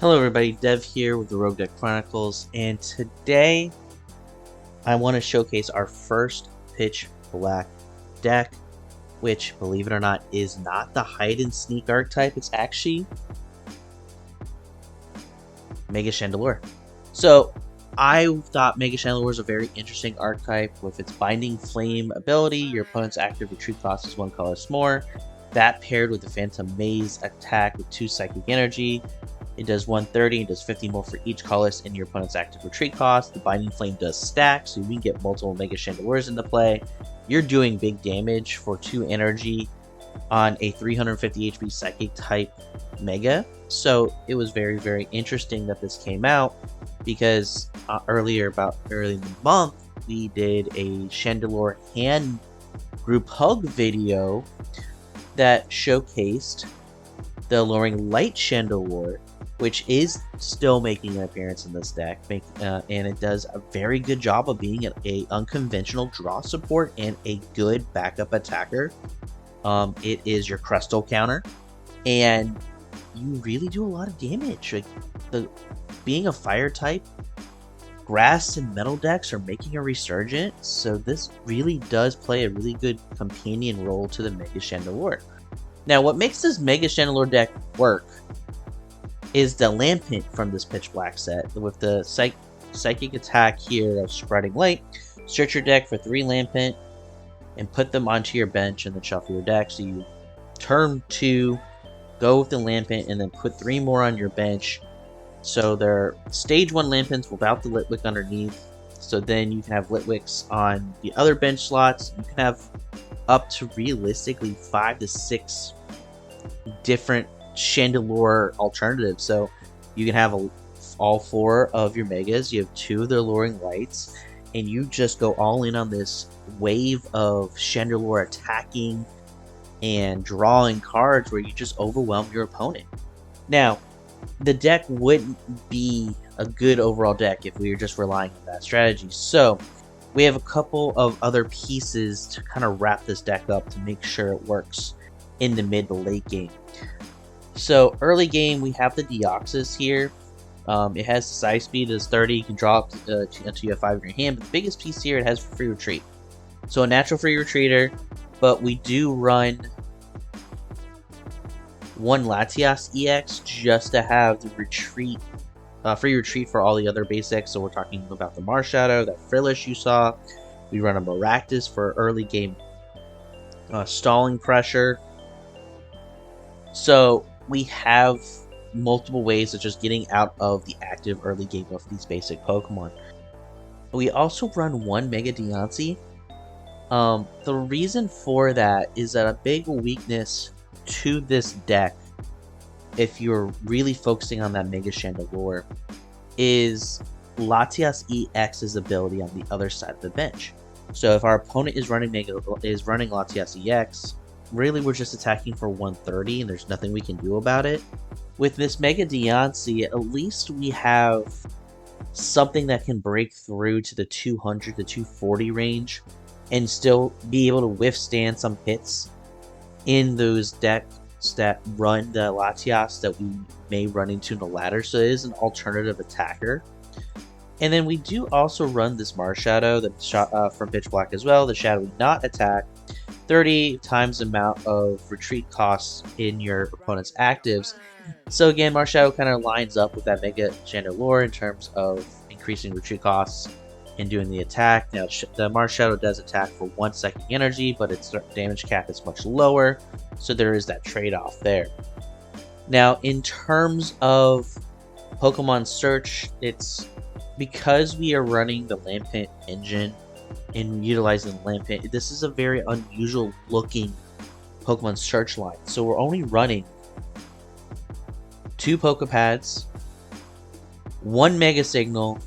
Hello everybody, Dev here with the Rogue Deck Chronicles, and today I want to showcase our first Pitch Black deck, which, believe it or not, is not the hide and sneak archetype. It's actually Mega Chandelure. So I thought Mega Chandelure was a very interesting archetype with its Binding Flame ability. Your opponent's active retreat cost is 1 color more. That paired with the Phantom Maze attack with 2 Psychic Energy. It does 130 and does 50 more for each colorless in your opponent's active retreat cost. The Binding Flame does stack, so you can get multiple Mega Chandelures into play. You're doing big damage for 2 energy on a 350 HP Psychic type Mega. So it was very, very interesting that this came out because early in the month, we did a Chandelure hand group hug video that showcased the Alluring Light Chandelure, which is still making an appearance in this deck, and it does a very good job of being an unconventional draw support and a good backup attacker. It is your Crystal counter, and you really do a lot of damage. Like, being a fire type, grass and metal decks are making a resurgence, so this really does play a really good companion role to the Mega Chandelure. Now, what makes this Mega Chandelure deck work is the Lampent from this Pitch Black set, with the psychic attack here of Spreading Light. Search your deck for 3 Lampent and put them onto your bench and then shuffle your deck. So you turn 2, go with the Lampent, and then put 3 more on your bench. So they're stage 1 Lampents without the Litwick underneath. So then you can have Litwicks on the other bench slots. You can have up to realistically 5 to 6 different Chandelure alternatives. So you can have all 4 of your Megas, you have 2 of the Alluring Lights, and you just go all in on this wave of Chandelure attacking and drawing cards where you just overwhelm your opponent. Now, the deck wouldn't be a good overall deck if we were just relying on that strategy. So we have a couple of other pieces to kind of wrap this deck up to make sure it works in the mid to late game. So early game, we have the Deoxys here. It has the size speed is 30. You can draw up until you have 5 in your hand. But the biggest piece here, it has free retreat. So a natural free retreater, but we do run 1 Latias EX just to have the retreat, free retreat for all the other basics. So we're talking about the Marshadow, that Frillish you saw. We run a Maractus for early game stalling pressure. So we have multiple ways of just getting out of the active early game of these basic Pokemon. We also run 1 Mega Diancie. The reason for that is that a big weakness to this deck, if you're really focusing on that Mega Chandelure, is Latias EX's ability on the other side of the bench. So if our opponent is running Latias EX, really we're just attacking for 130 and there's nothing we can do about it. With this Mega Diancie, at least we have something that can break through to the 200 to 240 range and still be able to withstand some hits in those decks that run the Latias that we may run into in the ladder. So it is an alternative attacker. And then we do also run this Marshadow that from Pitch Black as well, the Shadowy Knot attack. 30 times the amount of retreat costs in your opponent's actives. So again, Marshadow kind of lines up with that Mega Chandelure in terms of increasing retreat costs and doing the attack. Now, the Marshadow does attack for 1 Psychic Energy, but its damage cap is much lower, so there is that trade-off there. Now, in terms of Pokemon search, it's because we are running the Lampent engine and utilizing Lampent, this is a very unusual looking Pokemon search line. So we're only running 2 Poké Pads, 1 Mega Signal,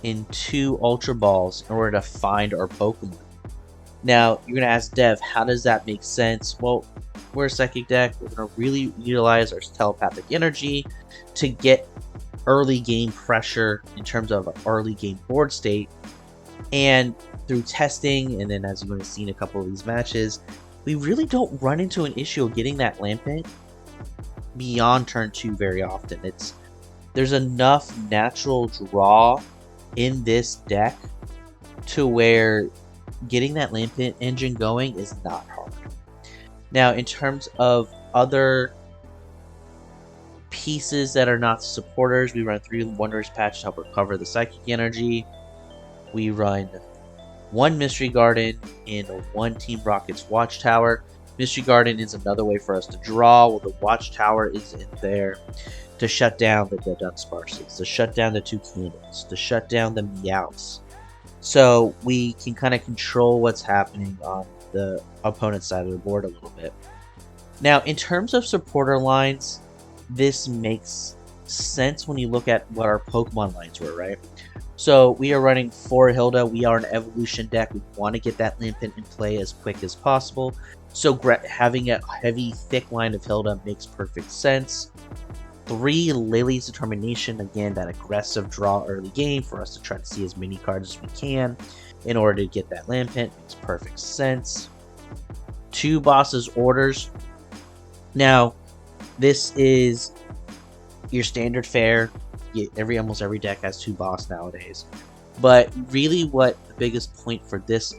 and 2 Ultra Balls in order to find our Pokemon. Now, you're going to ask Dev, how does that make sense? Well, we're a Psychic deck. We're going to really utilize our Telepathic Energy to get early game pressure in terms of early game board state. And through testing, and then as you're going to see in a couple of these matches, we really don't run into an issue of getting that Lampent beyond turn 2 very often. There's enough natural draw in this deck to where getting that Lampent engine going is not hard. Now, in terms of other pieces that are not supporters, we run 3 Wondrous Patch to help recover the psychic energy. We run 1 Mystery Garden in 1 Team Rocket's Watchtower. Mystery Garden is another way for us to draw, while the Watchtower is in there to shut down the Dunsparces, to shut down the 2 Cannons, to shut down the Meows. So we can kind of control what's happening on the opponent's side of the board a little bit. Now, in terms of supporter lines, this makes sense when you look at what our Pokemon lines were, right? So we are running 4 Hilda. We are an evolution deck. We want to get that Lampent in play as quick as possible. So having a heavy, thick line of Hilda makes perfect sense. 3 Lillie's Determination, again, that aggressive draw early game for us to try to see as many cards as we can in order to get that Lampent. Makes perfect sense. 2 Boss's Orders. Now, this is your standard fare. Almost every deck has 2 boss nowadays. But really what the biggest point for this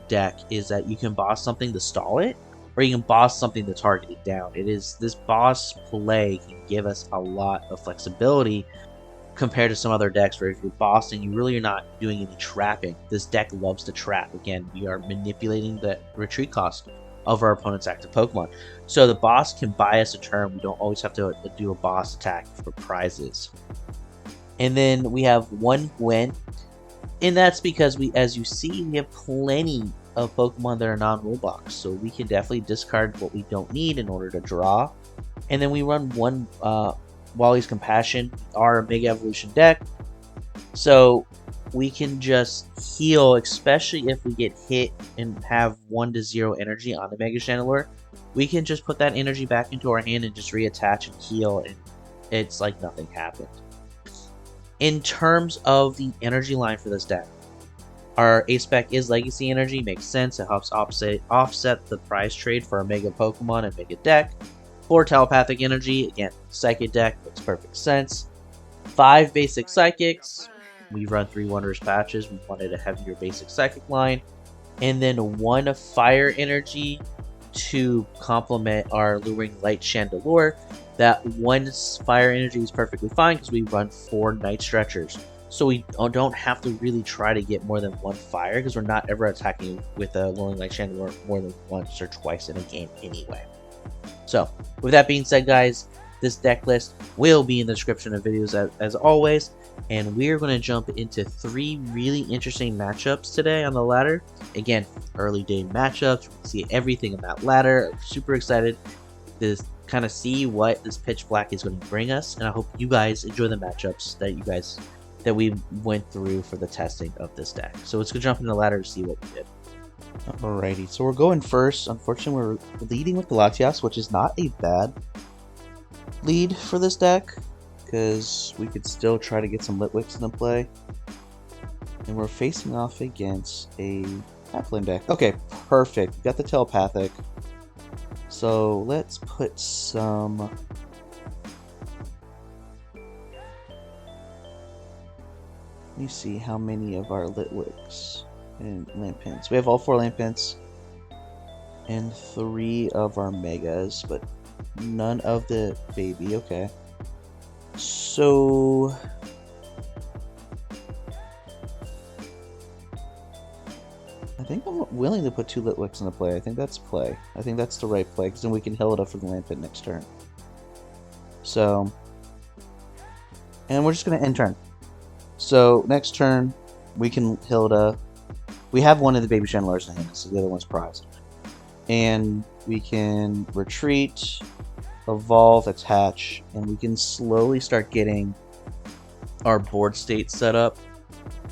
deck is that you can boss something to stall it, or you can boss something to target it down. This boss play can give us a lot of flexibility compared to some other decks where if you're bossing, you really are not doing any trapping. This deck loves to trap. Again, we are manipulating the retreat cost of our opponent's active Pokemon. So the boss can buy us a turn. We don't always have to do a boss attack for prizes. And then we have 1 Gwyn, and that's because as you see, we have plenty of Pokemon that are non-rule box, so we can definitely discard what we don't need in order to draw. And then we run 1 Wally's Compassion, our Mega Evolution deck, so we can just heal, especially if we get hit and have 1-0 energy on the Mega Chandelure. We can just put that energy back into our hand and just reattach and heal, and it's like nothing happened. In terms of the energy line for this deck, our A-Spec is Legacy Energy, makes sense. It helps offset the prize trade for our Mega Pokemon and Mega deck. 4 Telepathic Energy, again, Psychic deck, makes perfect sense. 5 Basic Psychics. We run 3 Wondrous Patches. We wanted a heavier Basic Psychic line. And then 1 Fire Energy to complement our Luring Light Chandelure. That 1 Fire Energy is perfectly fine because we run 4 Night Stretchers. So we don't have to really try to get more than 1 fire because we're not ever attacking with a Luring Light Chandelure more than once or twice in a game anyway. So with that being said, guys, this deck list will be in the description of videos as always. And we're going to jump into 3 really interesting matchups today on the ladder. Again, early day matchups. We can see everything on that ladder. I'm super excited to kind of see what this pitch black is going to bring us. And I hope you guys enjoy the matchups that we went through for the testing of this deck. So let's go jump in the ladder to see what we did. Alrighty, so we're going first. Unfortunately, we're leading with the Latias, which is not a bad lead for this deck, because we could still try to get some Litwicks into play. And we're facing off against a Halfling deck. Okay, perfect. We got the Telepathic. So let's put some... Let me see how many of our Litwicks and Lampents. We have all 4 Lampents and 3 of our Megas, but none of the baby. Okay. So I think I'm willing to put 2 Litwicks into play. I think that's play. I think that's the right play, because then we can heal it up for the Lampent next turn. So, and we're just going to end turn. So next turn, we can Hilda. We have one of the baby Chandelures in hand, so the other one's prized. And we can retreat, evolve, attach, and we can slowly start getting our board state set up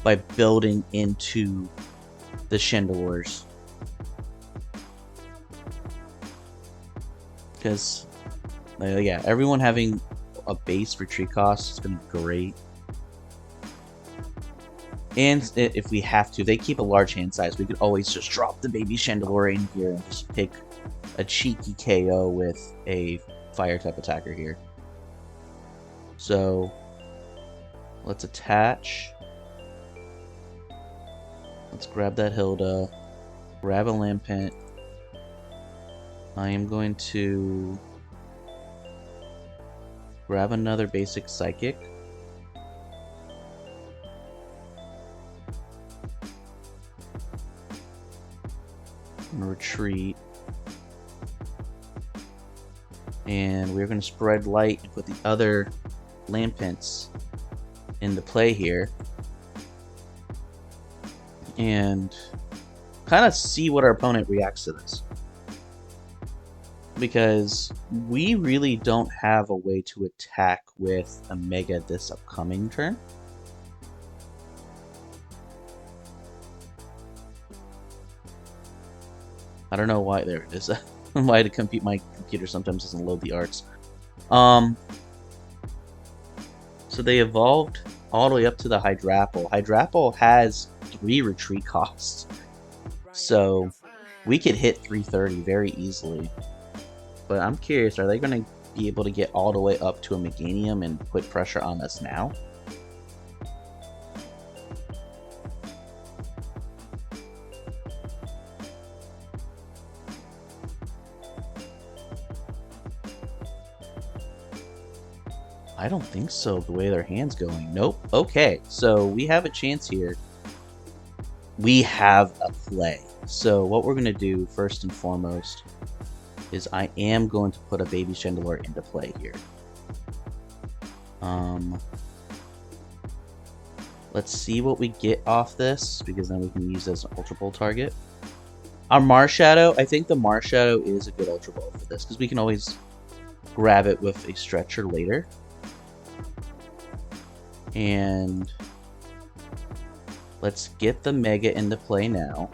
by building into the Chandelures. Because, yeah, everyone having a base retreat cost is going to be great. And if we have to, they keep a large hand size. We could always just drop the baby Chandelure in here and just pick a cheeky KO with a fire type attacker here. So let's attach. Let's grab that Hilda. Grab a Lampent. I am going to grab another basic Psychic. And retreat. And we're going to spread light and put the other Lampents into play here. And kind of see what our opponent reacts to this. Because we really don't have a way to attack with a Mega this upcoming turn. I don't know why. There it is. Why my computer sometimes doesn't load the arts. So they evolved all the way up to the Hydrapple. Hydrapple has 3 retreat costs. So we could hit 330 very easily. But I'm curious, are they going to be able to get all the way up to a Meganium and put pressure on us now? I don't think so, the way their hand's going. Nope. Okay, so we have a chance here. We have a play. So what we're going to do first and foremost is I am going to put a baby Chandelure into play here. Let's see what we get off this, because then we can use it as an Ultra Ball target. Our Marshadow, I think the Marshadow is a good Ultra Ball for this, because we can always grab it with a Stretcher later. And let's get the Mega into play now.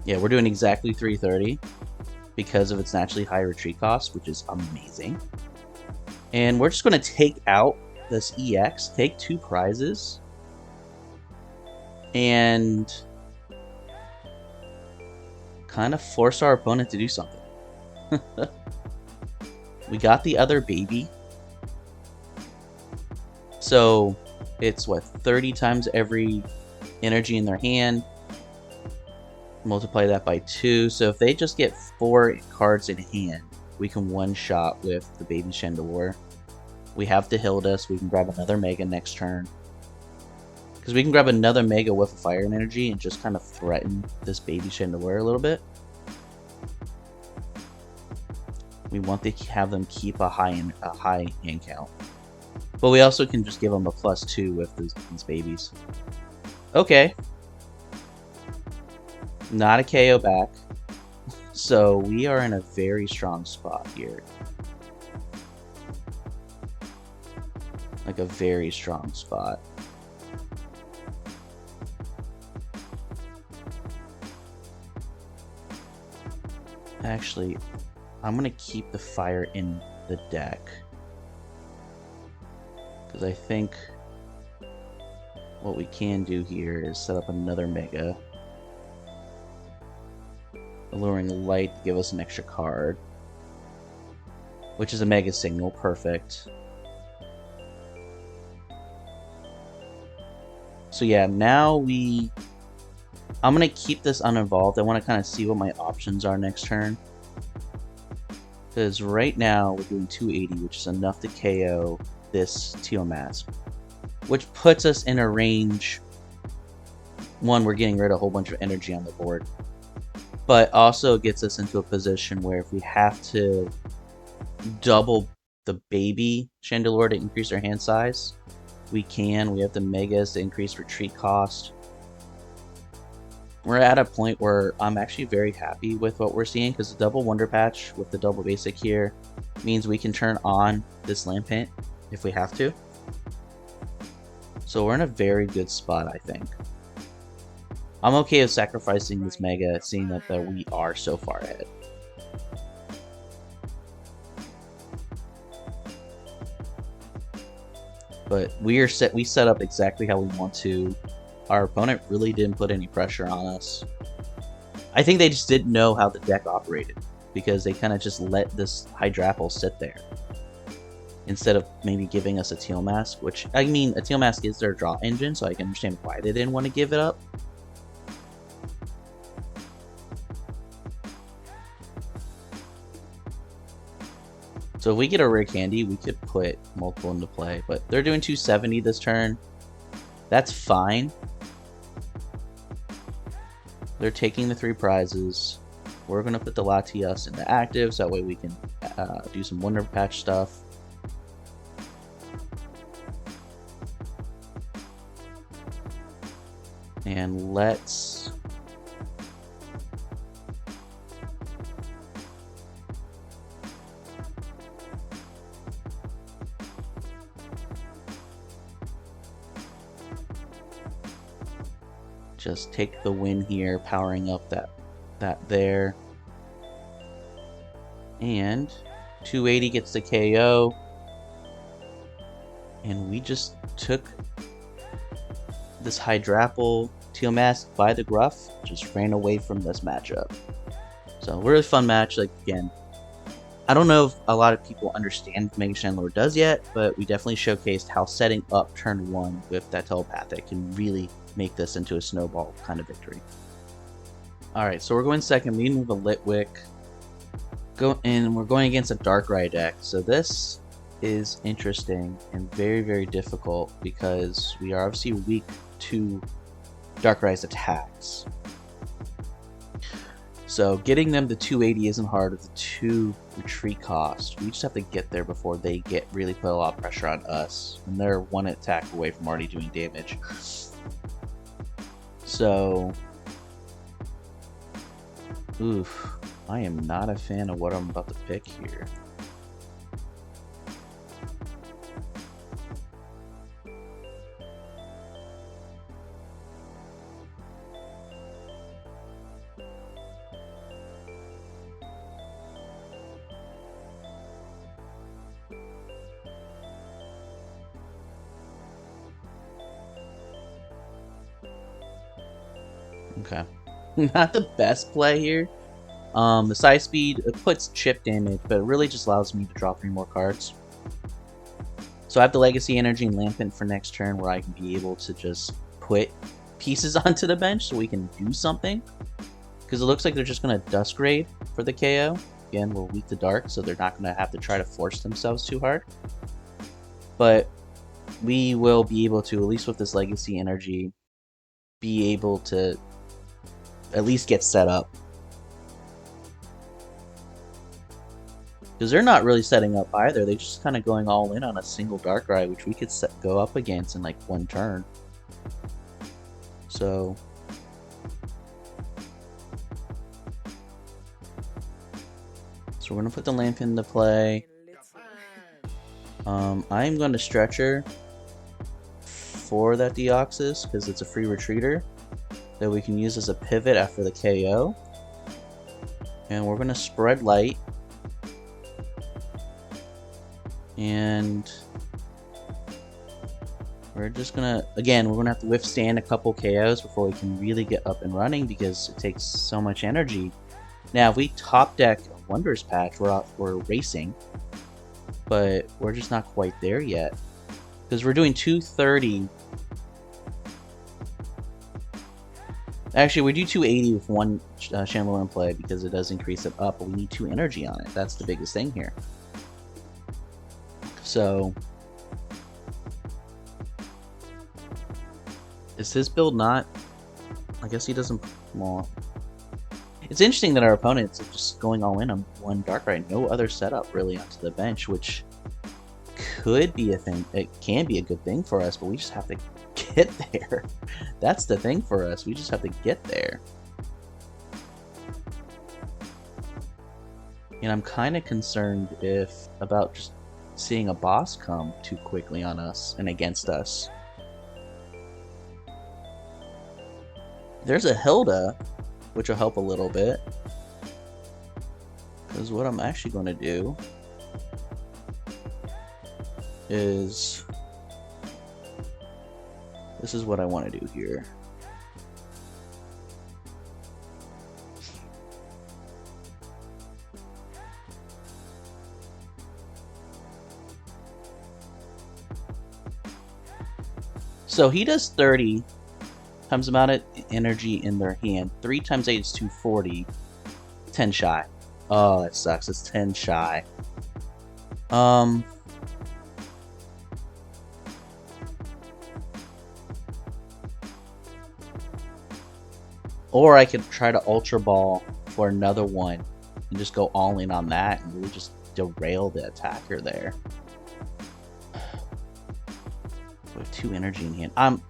Yeah, we're doing exactly 330 because of its naturally high retreat cost, which is amazing. And we're just going to take out this EX, take 2 prizes, and kind of force our opponent to do something. We got the other baby. So it's what, 30 times every energy in their hand. Multiply that by 2. So if they just get 4 cards in hand, we can one-shot with the baby Chandelure. We have to Hilda, so we can grab another Mega next turn. Because we can grab another Mega with a fire energy and just kind of threaten this baby Chandelure a little bit. We want to have them keep a high hand count. But we also can just give them a +2 with these babies. Okay. Not a KO back. So we are in a very strong spot here. Like a very strong spot. Actually, I'm going to keep the fire in the deck. Because I think what we can do here is set up another Mega. Alluring Light to give us an extra card. Which is a Mega Signal. Perfect. So yeah, now I'm going to keep this uninvolved. I want to kind of see what my options are next turn. Because right now we're doing 280, which is enough to KO this Teal Mask. Which puts us in a range. One, we're getting rid of a whole bunch of energy on the board. But also gets us into a position where if we have to double the baby Chandelure to increase our hand size, we can. We have the Megas to increase retreat cost. We're at a point where I'm actually very happy with what we're seeing, because the double Wonder Patch with the double basic here means we can turn on this Lampent if we have to. So we're in a very good spot, I think. I'm okay with sacrificing this Mega, seeing that we are so far ahead. But we set up exactly how we want to. Our opponent really didn't put any pressure on us. I think they just didn't know how the deck operated, because they kind of just let this Hydrapple sit there instead of maybe giving us a Teal Mask, which, I mean, a Teal Mask is their draw engine, so I can understand why they didn't want to give it up. So if we get a Rare Candy, we could put multiple into play, but they're doing 270 this turn. That's fine. They're taking the 3 prizes. We're going to put the Latias into active, so that way we can do some Wondrous Patch stuff. And let's... just take the win here, powering up that there. And 280 gets the KO. And we just took this Hydrapple Teal Mask by the Gruff, just ran away from this matchup. So really fun match. Like, again, I don't know if a lot of people understand what Mega Chandelure does yet, but we definitely showcased how setting up turn 1 with that Telepathic can really make this into a snowball kind of victory. Alright, so we're going second, leading with a Litwick. And we're going against a Darkrai deck. So this is interesting and very, very difficult because we are obviously weak to Darkrai's attacks. So getting them to 280 isn't hard with the 2 retreat cost. We just have to get there before they really put a lot of pressure on us. And they're 1 attack away from already doing damage. So, oof, I am not a fan of what I'm about to pick here. Okay, not the best play here. The side speed, it puts chip damage, but it really just allows me to draw 3 more cards. So I have the Legacy Energy and Lampent for next turn, where I can be able to just put pieces onto the bench so we can do something. Because it looks like they're just going to Dust Grade for the KO. Again, we're weak to Dark, so they're not going to have to try to force themselves too hard. But we will be able to, at least with this Legacy Energy, be able to at least get set up. Because they're not really setting up either. They're just kind of going all in on a single Darkrai, which we could go up against in like 1 turn. So we're going to put the Lamp into play. I'm going to Stretcher for that Deoxys because it's a free retreater that we can use as a pivot after the KO. And we're going to Spread Light. And we're just going to, again, we're going to have to withstand a couple KOs before we can really get up and running because it takes so much energy. Now, if we top deck a Wondrous Patch, we're racing. But we're just not quite there yet. Because we're doing 230. Actually, we do 280 with 1 Chandelure in play because it does increase it up, but we need 2 energy on it. That's the biggest thing here. So, is his build not... I guess he doesn't... Well, it's interesting that our opponents are just going all in on 1 Darkrai. No other setup really onto the bench, which could be a thing. It can be a good thing for us, but we just have to get there. That's the thing for us. We just have to get there. And I'm kind of concerned about just seeing a boss come too quickly on us and against us. There's a Hilda, which will help a little bit. Because what I'm actually going to do is... This is what I want to do here. So he does 30 times the amount of energy in their hand. 3 times 8 is 240. 10 shy. Oh, that sucks. It's 10 shy. Or I could try to Ultra Ball for another one and just go all in on that and really just derail the attacker there. With 2 energy in hand. I'm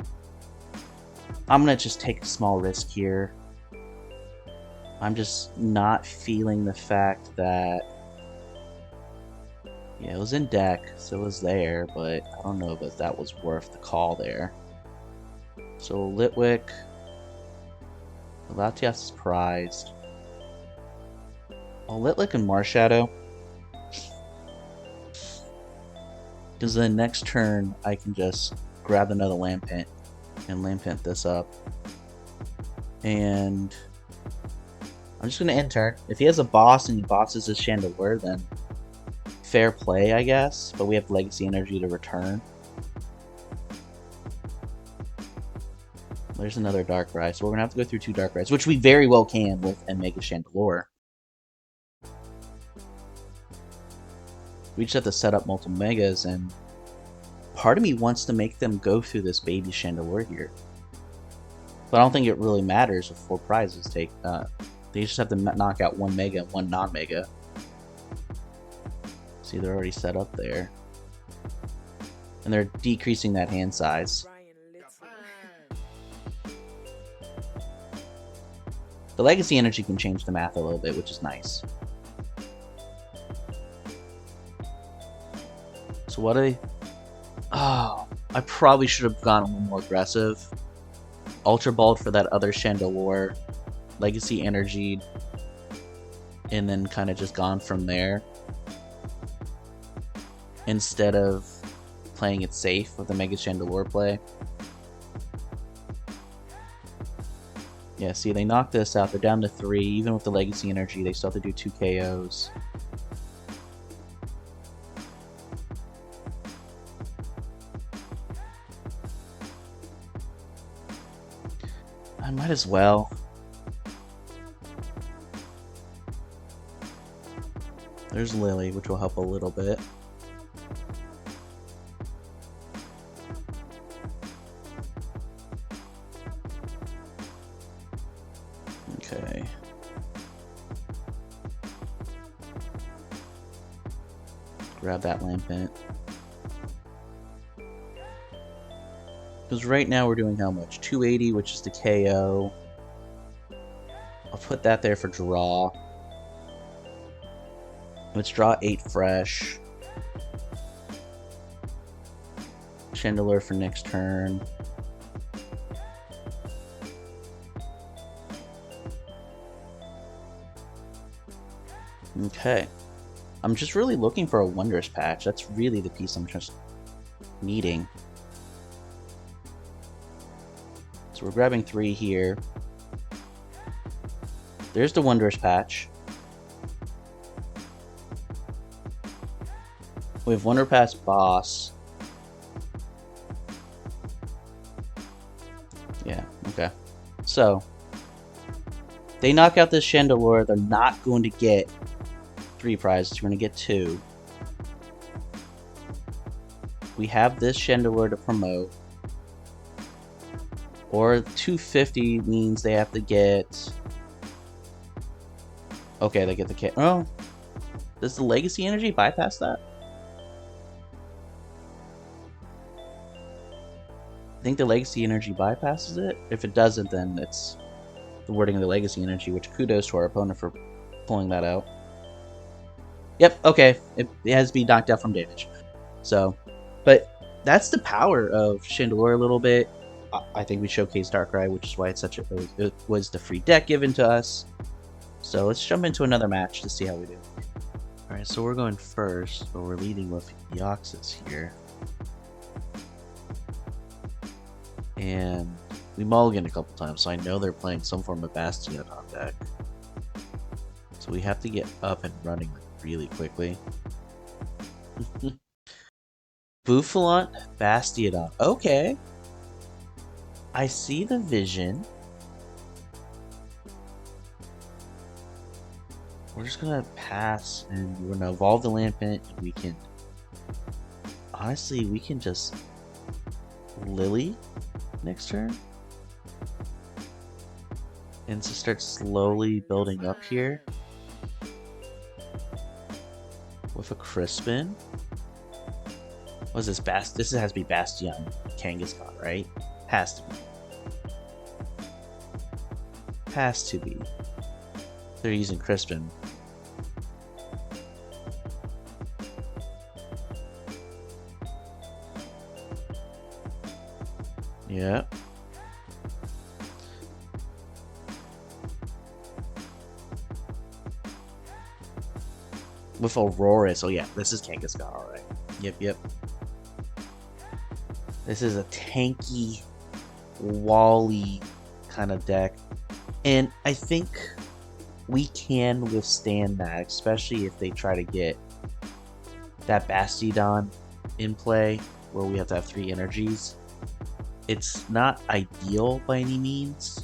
gonna just take a small risk here. I'm just not feeling the fact that, yeah, it was in deck, so it was there, but I don't know if that was worth the call there. So Litwick, Latias is prized. Oh, Litwick and Marshadow. Because then next turn I can just grab another Lampent and Lampent this up. And I'm just gonna end turn. If he has a boss and he bosses his Chandelure, then fair play, I guess. But we have Legacy Energy to return. There's another Darkrai, so we're gonna have to go through 2 Darkrai's, which we very well can with a Mega Chandelure. We just have to set up multiple Megas, and part of me wants to make them go through this baby Chandelure here. But I don't think it really matters if 4 prizes take. They just have to knock out 1 Mega and 1 non-Mega. See, they're already set up there. And they're decreasing that hand size. The Legacy Energy can change the math a little bit, which is nice. So what do they... Oh, I probably should have gone a little more aggressive. Ultra Balled for that other Chandelure. Legacy Energy. And then kind of just gone from there. Instead of playing it safe with the Mega Chandelure play. Yeah, see, they knocked this out. They're down to 3. Even with the Legacy Energy, they still have to do 2 KOs. I might as well. There's Lillie, which will help a little bit. Okay. Grab that Lampent. Because right now we're doing how much? 280, which is the KO. I'll put that there for draw. Let's draw 8 fresh. Chandelure for next turn. Okay. I'm just really looking for a Wondrous Patch. That's really the piece I'm just needing. So we're grabbing 3 here. There's the Wondrous Patch. We have Wonder Patch Boss. Yeah, okay. So, they knock out this Chandelure, they're not going to get 3 prizes, we're going to get 2. We have this Chandelure to promote. Or 250 means they have to get... Okay, they get the kit. Oh, does the Legacy Energy bypass that? I think the Legacy Energy bypasses it. If it doesn't, then it's the wording of the Legacy Energy, which kudos to our opponent for pulling that out. Yep, okay. It has to be knocked out from damage. So, but that's the power of Chandelure a little bit. I think we showcased Darkrai, which is why it's such a... It was the free deck given to us. So let's jump into another match to see how we do. Alright, so we're going first, but we're leading with Deoxys here. And we mulliganed a couple times, so I know they're playing some form of Bastion on deck. So we have to get up and running really quickly. Bouffalont, Bastiodon. Okay. I see the vision. We're just gonna pass and we're gonna evolve the Lampent. We can, honestly, we can just Lillie next turn and just start slowly building up here with a Crispin. What is this? This has to be Bastion Kangaskhan, right? Has to be. Has to be. They're using Crispin. Yeah. With Aurora, so yeah, this is Kangaskhan, alright. Yep. This is a tanky Wally kind of deck. And I think we can withstand that, especially if they try to get that Bastiodon in play, where we have to have 3 energies. It's not ideal by any means,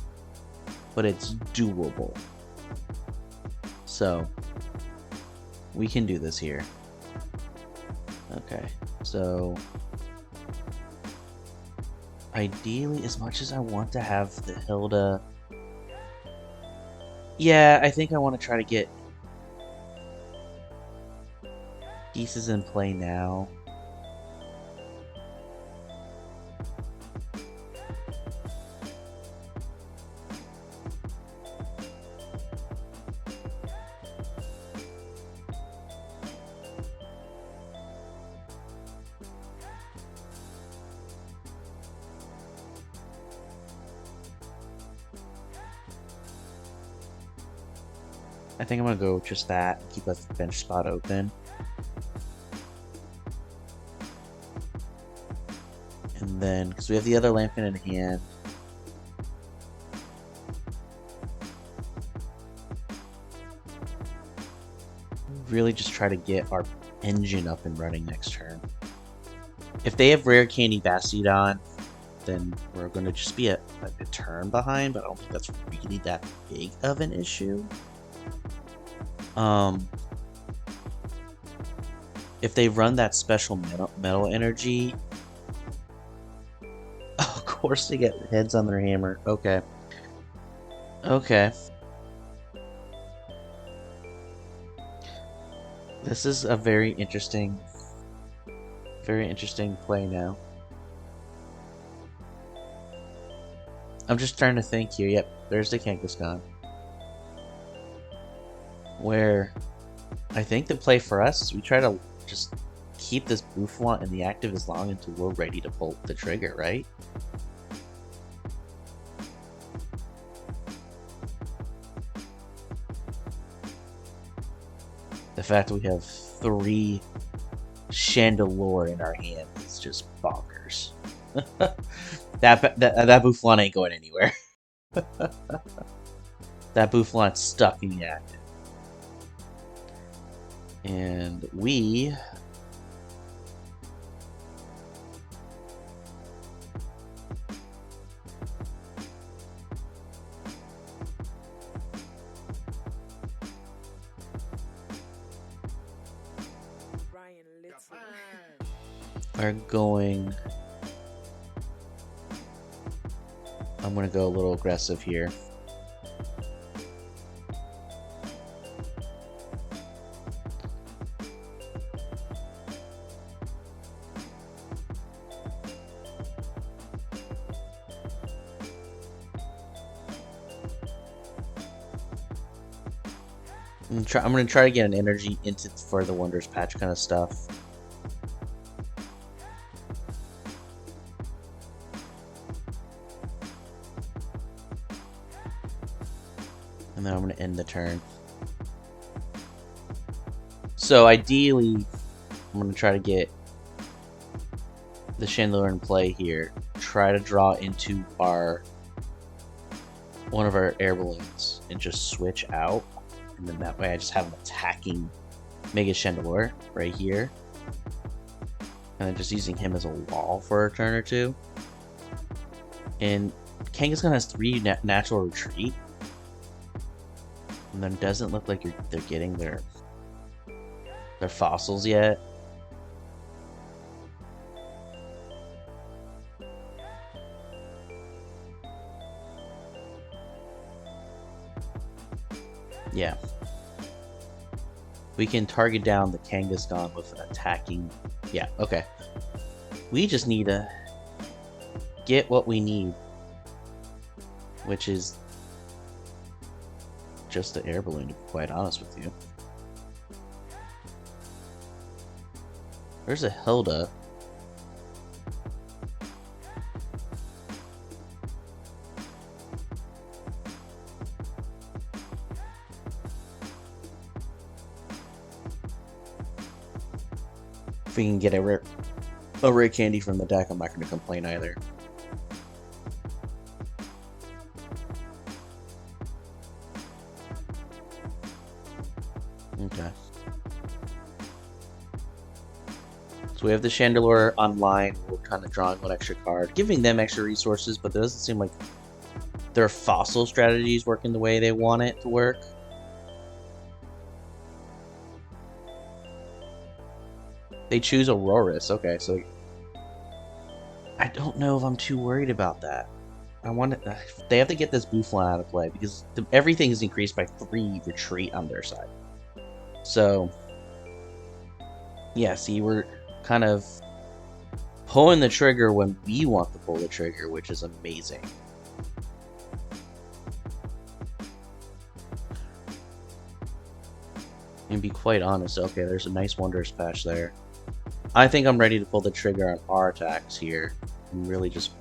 but it's doable. So, we can do this here. Okay, so ideally, as much as I want to have the Hilda, yeah, I think I want to try to get pieces in play now. I think I'm gonna go just that and keep a bench spot open. And then, because we have the other Lampent in hand, really just try to get our engine up and running next turn. If they have Rare Candy Bastiodon, then we're going to just be a turn behind, but I don't think that's really that big of an issue. If they run that special metal energy, of course they get heads on their hammer. Okay. This is a very interesting play now. I'm just trying to think here. Yep, there's the Kangaskhan. Where I think the play for us is we try to just keep this Boufflant in the active as long until we're ready to pull the trigger, right? The fact that we have 3 Chandelure in our hand is just bonkers. that Boufflant ain't going anywhere. That Boufflant's stuck in the active. And we are going, I'm going to go a little aggressive here. I'm going to try to get an energy into for the Wondrous Patch kind of stuff. And then I'm going to end the turn. So ideally, I'm going to try to get the Chandelure in play here. Try to draw into one of our air balloons and just switch out. And then that way I just have an attacking Mega Chandelure right here. And then just using him as a wall for a turn or two. And Kangaskhan has 3 natural retreat. And then doesn't look like they're getting their fossils yet. Yeah. We can target down the Kangaskhan with an attacking... Yeah, okay. We just need to get what we need, which is just the Air Balloon, to be quite honest with you. There's a Hilda. If we can get a rare candy from the deck, I'm not going to complain either. Okay. So we have the Chandelure online. We're kind of drawing one extra card, giving them extra resources, but it doesn't seem like their fossil strategies working the way they want it to work. They choose Aurorus. Okay, so I don't know if I'm too worried about that. They have to get this Bouffalant out of play because everything is increased by 3 retreat on their side. So yeah, see, we're kind of pulling the trigger when we want to pull the trigger, which is amazing. And be quite honest, okay, there's a nice Wondrous Patch there. I think I'm ready to pull the trigger on our attacks here and really just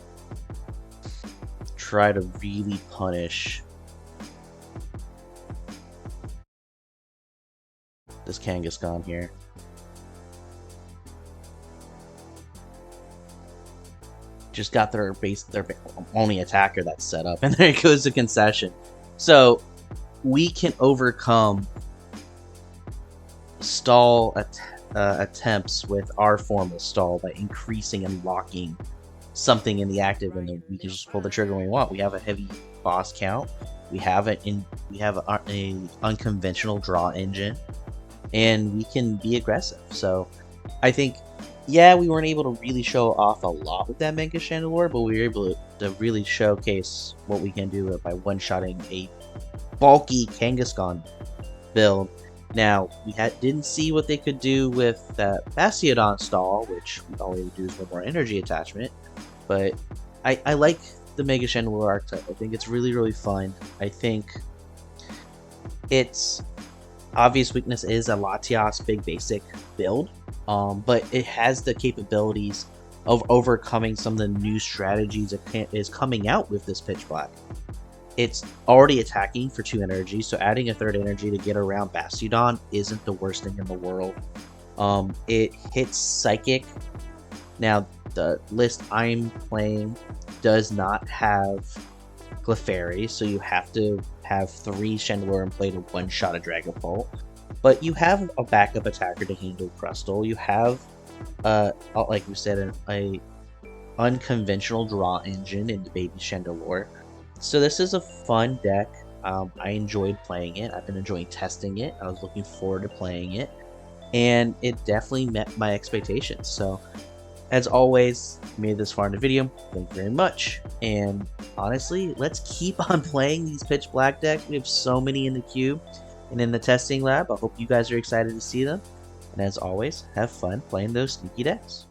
try to really punish this Kangaskhan here. Just got their only attacker that's set up, and there goes the concession. So we can overcome stall attempts with our form of stall by increasing and locking something in the active, and then we can just pull the trigger when we want. We have a heavy boss count. We have a unconventional draw engine, and we can be aggressive. So I think, yeah, we weren't able to really show off a lot with that Mega Chandelure, but we were able to really showcase what we can do by one-shotting a bulky Kangaskhan build. Now, we didn't see what they could do with that Bastiodon stall, which all we would do is one more energy attachment, but I like the Mega Chandelure archetype. I think it's really, really fun. I think its obvious weakness is a Latias big basic build, but it has the capabilities of overcoming some of the new strategies that is coming out with this Pitch Black. It's already attacking for 2 energy, so adding a 3rd energy to get around Bastiodon isn't the worst thing in the world. It hits Psychic. Now, the list I'm playing does not have Clefairy, so you have to have 3 Chandelure in play to one-shot a Dragapult. But you have a backup attacker to handle Crustle. You have, like we said, a unconventional draw engine in the Baby Chandelure. So this is a fun deck. I enjoyed playing it. I've been enjoying testing it. I was looking forward to playing it, and it definitely met my expectations. So as always, if you made this far in the video, thank you very much. And honestly, let's keep on playing these Pitch Black decks. We have so many in the queue and in the testing lab. I hope you guys are excited to see them. And as always, have fun playing those sneaky decks.